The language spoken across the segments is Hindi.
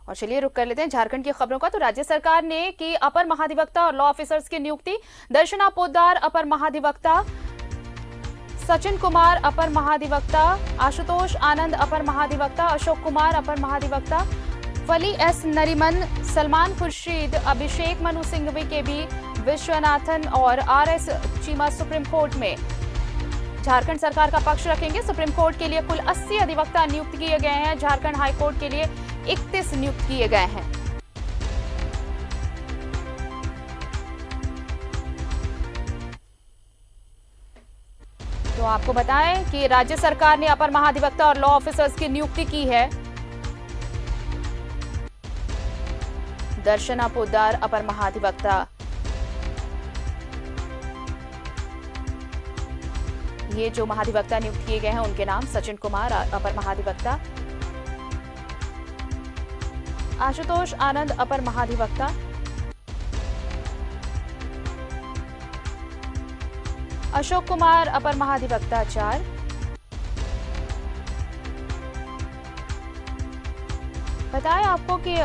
और चलिए रुक कर लेते हैं झारखंड की खबरों का। तो राज्य सरकार ने की अपर महाधिवक्ता और लॉ ऑफिसर्स की नियुक्ति। दर्शना पोद्दार अपर महाधिवक्ता, सचिन कुमार अपर महाधिवक्ता, आशुतोष आनंद अपर महाधिवक्ता, अशोक कुमार अपर महाधिवक्ता, फली एस नरीमन, सलमान खुर्शीद, अभिषेक मनु सिंघवी, के बी विश्वनाथन और आर.एस. चीमा सुप्रीम कोर्ट में झारखंड सरकार का पक्ष रखेंगे। सुप्रीम कोर्ट के लिए कुल 80 अधिवक्ता नियुक्त किए गए हैं। झारखंड हाई कोर्ट के लिए 31 नियुक्त किए गए हैं। तो आपको बताएं कि राज्य सरकार ने अपर महाधिवक्ता और लॉ ऑफिसर्स की नियुक्ति की है। दर्शना पोद्दार अपर महाधिवक्ता, ये जो महाधिवक्ता नियुक्त किए गए हैं उनके नाम सचिन कुमार अपर महाधिवक्ता, आशुतोष आनंद अपर महाधिवक्ता, अशोक कुमार अपर महाधिवक्ता 4, बताया आपको कि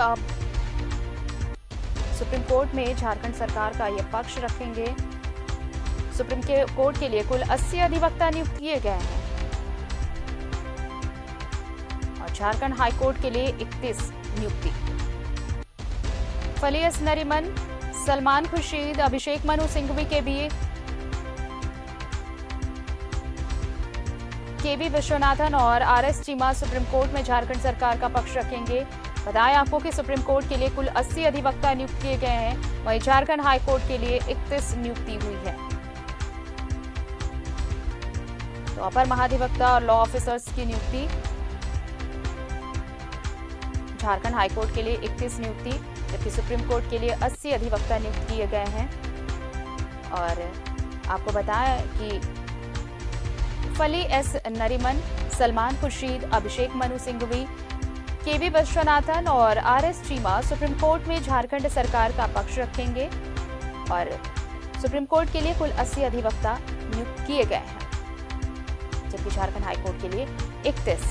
सुप्रीम कोर्ट में झारखंड सरकार का यह पक्ष रखेंगे। सुप्रीम कोर्ट के लिए कुल 80 अधिवक्ता नियुक्त किए गए हैं और झारखंड हाई कोर्ट के लिए 31 नियुक्ति। फली एस नरीमन, सलमान खुर्शीद, अभिषेक मनु सिंघवी, के बी विश्वनाथन और आर.एस. चीमा सुप्रीम कोर्ट में झारखंड सरकार का पक्ष रखेंगे। बताया आपको कि सुप्रीम कोर्ट के लिए कुल 80 अधिवक्ता नियुक्त किए गए हैं, वहीं झारखंड हाई कोर्ट के लिए 31 नियुक्ति हुई है। तो अपर महाधिवक्ता और लॉ ऑफिसर्स की नियुक्ति, झारखंड हाई कोर्ट के लिए 31 नियुक्ति, जबकि सुप्रीम कोर्ट के लिए 80 अधिवक्ता नियुक्त किए गए हैं। और आपको बताया कि फली एस नरीमन, सलमान खुर्शीद, अभिषेक मनु सिंघवी, के बी विश्वनाथन और आर.एस. चीमा सुप्रीम कोर्ट में झारखंड सरकार का पक्ष रखेंगे और सुप्रीम कोर्ट के लिए कुल 80 अधिवक्ता नियुक्त किए गए हैं, जबकि झारखंड हाई कोर्ट के लिए 31।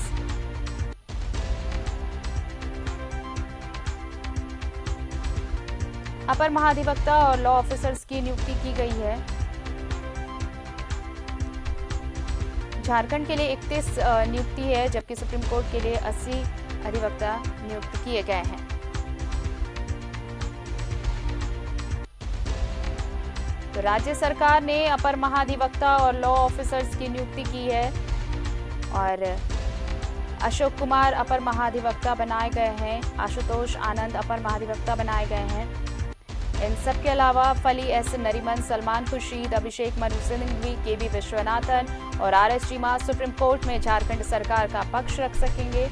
अपर महाधिवक्ता और लॉ ऑफिसर्स की नियुक्ति की गई है। झारखंड के लिए 31 नियुक्ति है, जबकि सुप्रीम कोर्ट के लिए 80 अधिवक्ता नियुक्त किए गए हैं। तो राज्य सरकार ने अपर महाधिवक्ता और लॉ ऑफिसर्स की नियुक्ति की है और अशोक कुमार अपर महाधिवक्ता बनाए गए हैं, आशुतोष आनंद अपर महाधिवक्ता बनाए गए हैं। इन सब के अलावा फली एस नरीमन, सलमान खुर्शीद, अभिषेक मनु सिंघवी, के बी विश्वनाथन और आर.एस. चीमा सुप्रीम कोर्ट में झारखंड सरकार का पक्ष रख सकेंगे।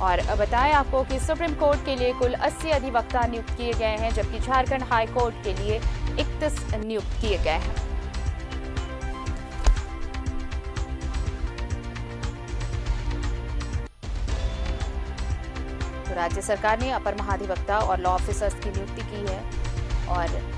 और बताएं आपको कि सुप्रीम कोर्ट के लिए कुल 80 अधिवक्ता नियुक्त किए गए हैं, जबकि झारखंड हाई कोर्ट के लिए 31 नियुक्त किए गए हैं। तो राज्य सरकार ने अपर महाधिवक्ता और लॉ ऑफिसर्स की नियुक्ति की है और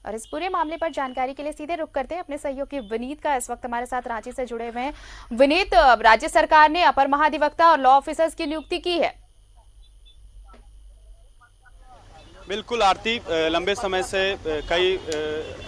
इस पूरे मामले पर जानकारी के लिए सीधे रुक करते हैं अपने सहयोगी विनीत का। इस वक्त हमारे साथ रांची से जुड़े हुए हैं। विनीत, राज्य सरकार ने अपर महाधिवक्ता और लॉ ऑफिसर्स की नियुक्ति की है। बिल्कुल आरती, लंबे समय से कई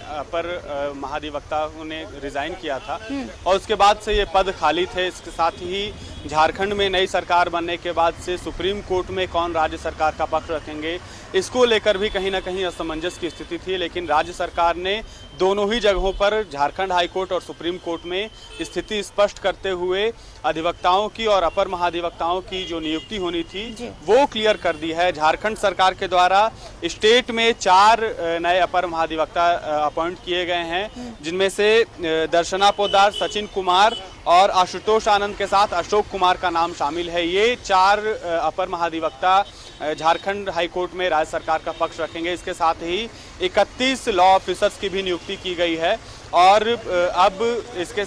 अपर महाधिवक्ताओं ने रिजाइन किया था और उसके बाद से ये पद खाली थे। इसके साथ ही झारखंड में नई सरकार बनने के बाद से सुप्रीम कोर्ट में कौन राज्य सरकार का पक्ष रखेंगे, इसको लेकर भी कहीं ना कहीं असमंजस की स्थिति थी। लेकिन राज्य सरकार ने दोनों ही जगहों पर, झारखंड हाई कोर्ट और सुप्रीम कोर्ट में, स्थिति स्पष्ट करते हुए अधिवक्ताओं की और अपर महाधिवक्ताओं की जो नियुक्ति होनी थी वो क्लियर कर दी है। झारखंड सरकार के द्वारा स्टेट में 4 नए अपर महाधिवक्ता अपॉइंट किए गए हैं, जिनमें से दर्शना पोद्दार, सचिन कुमार और आशुतोष आनंद के साथ अशोक कुमार का नाम शामिल है। ये 4 अपर महाधिवक्ता झारखंड हाई कोर्ट में राज्य सरकार का पक्ष रखेंगे। इसके साथ ही 31 लॉ ऑफिसर्स की भी नियुक्ति की गई है और अब इसके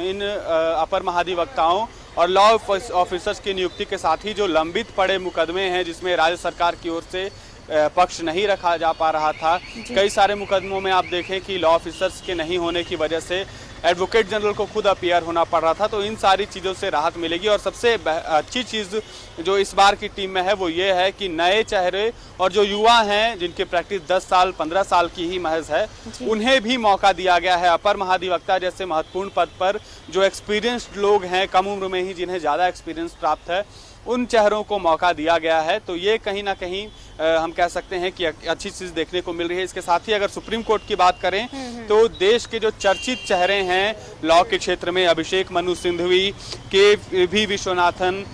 इन अपर महाधिवक्ताओं और लॉ ऑफिसर्स की नियुक्ति के साथ ही जो लंबित पड़े मुकदमे हैं, जिसमें राज्य सरकार की ओर से पक्ष नहीं रखा जा पा रहा था, कई सारे मुकदमों में आप देखें कि लॉ ऑफिसर्स के नहीं होने की वजह से एडवोकेट जनरल को खुद अपीयर होना पड़ रहा था। तो इन सारी चीज़ों से राहत मिलेगी। और सबसे अच्छी चीज़ जो इस बार की टीम में है वो ये है कि नए चेहरे और जो युवा हैं जिनकी प्रैक्टिस 10 साल 15 साल की ही महज है, उन्हें भी मौका दिया गया है। अपर महाधिवक्ता जैसे महत्वपूर्ण पद पर जो एक्सपीरियंस्ड लोग हैं, कम उम्र में ही जिन्हें ज़्यादा एक्सपीरियंस प्राप्त है, उन चेहरों को मौका दिया गया है। तो ये कहीं ना कहीं हम कह सकते हैं कि अच्छी चीज़ देखने को मिल रही है। इसके साथ ही अगर सुप्रीम कोर्ट की बात करें तो देश के जो चर्चित चेहरे हैं लॉ के क्षेत्र में, अभिषेक मनु सिंघवी, के विश्वनाथन,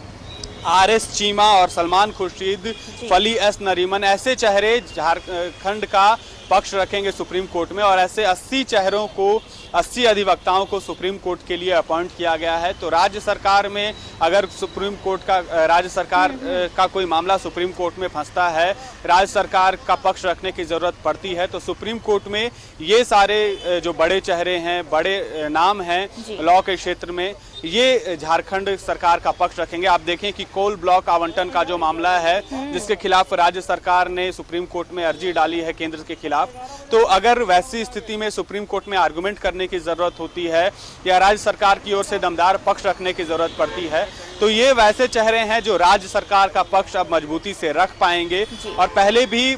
आर.एस. चीमा और सलमान खुर्शीद, फली एस नरीमन, ऐसे चेहरे झारखंड का पक्ष रखेंगे सुप्रीम कोर्ट में। और ऐसे 80 चेहरों को, 80 अधिवक्ताओं को सुप्रीम कोर्ट के लिए अपॉइंट किया गया है। तो राज्य सरकार में अगर सुप्रीम कोर्ट का, राज्य सरकार का कोई मामला सुप्रीम कोर्ट में फंसता है, राज्य सरकार का पक्ष रखने की ज़रूरत पड़ती है, तो सुप्रीम कोर्ट में ये सारे जो बड़े चेहरे हैं, बड़े नाम हैं लॉ के क्षेत्र में, ये झारखंड सरकार का पक्ष रखेंगे। आप देखें कि कोल ब्लॉक आवंटन का जो मामला है, जिसके खिलाफ राज्य सरकार ने सुप्रीम कोर्ट में अर्जी डाली है केंद्र के खिलाफ, तो अगर वैसी स्थिति में सुप्रीम कोर्ट में आर्गुमेंट करने की जरूरत होती है या राज्य सरकार की ओर से दमदार पक्ष रखने की जरूरत पड़ती है, तो ये वैसे चेहरे हैं जो राज्य सरकार का पक्ष अब मजबूती से रख पाएंगे। और पहले भी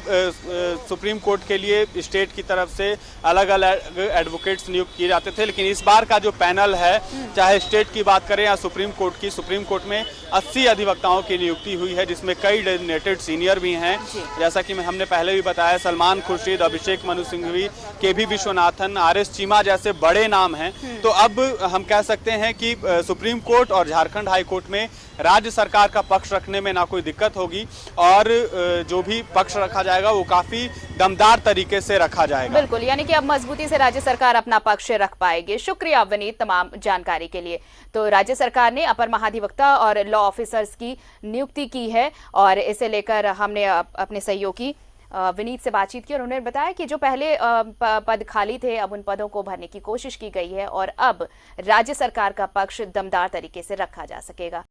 सुप्रीम कोर्ट के लिए स्टेट की तरफ से अलग अलग एडवोकेट्स नियुक्त किए जाते थे, लेकिन इस बार का जो पैनल है, चाहे स्टेट की बात करें या सुप्रीम कोर्ट की, सुप्रीम कोर्ट में 80 अधिवक्ताओं की नियुक्ति हुई है, जिसमें कई डेजिग्नेटेड सीनियर भी हैं। जैसा कि हमने पहले भी बताया, सलमान खुर्शीद, अभिषेक मनु सिंघवी, के विश्वनाथन, आर.एस. चीमा जैसे बड़े नाम हैं। तो अब हम कह सकते हैं कि सुप्रीम कोर्ट और झारखंड हाई कोर्ट में राज्य सरकार का पक्ष रखने में ना कोई दिक्कत होगी, और जो भी पक्ष रखा जाएगा वो काफी दमदार तरीके से रखा जाएगा। बिल्कुल, यानी कि अब मजबूती से राज्य सरकार अपना पक्ष रख पाएगी। शुक्रिया विनीत तमाम जानकारी के लिए। तो राज्य सरकार ने अपर महाधिवक्ता और लॉ ऑफिसर्स की नियुक्ति की है, और इसे लेकर हमने अपने सहयोगी विनीत से बातचीत की और उन्होंने बताया कि जो पहले पद खाली थे, अब उन पदों को भरने की कोशिश की गई है और अब राज्य सरकार का पक्ष दमदार तरीके से रखा जा सकेगा।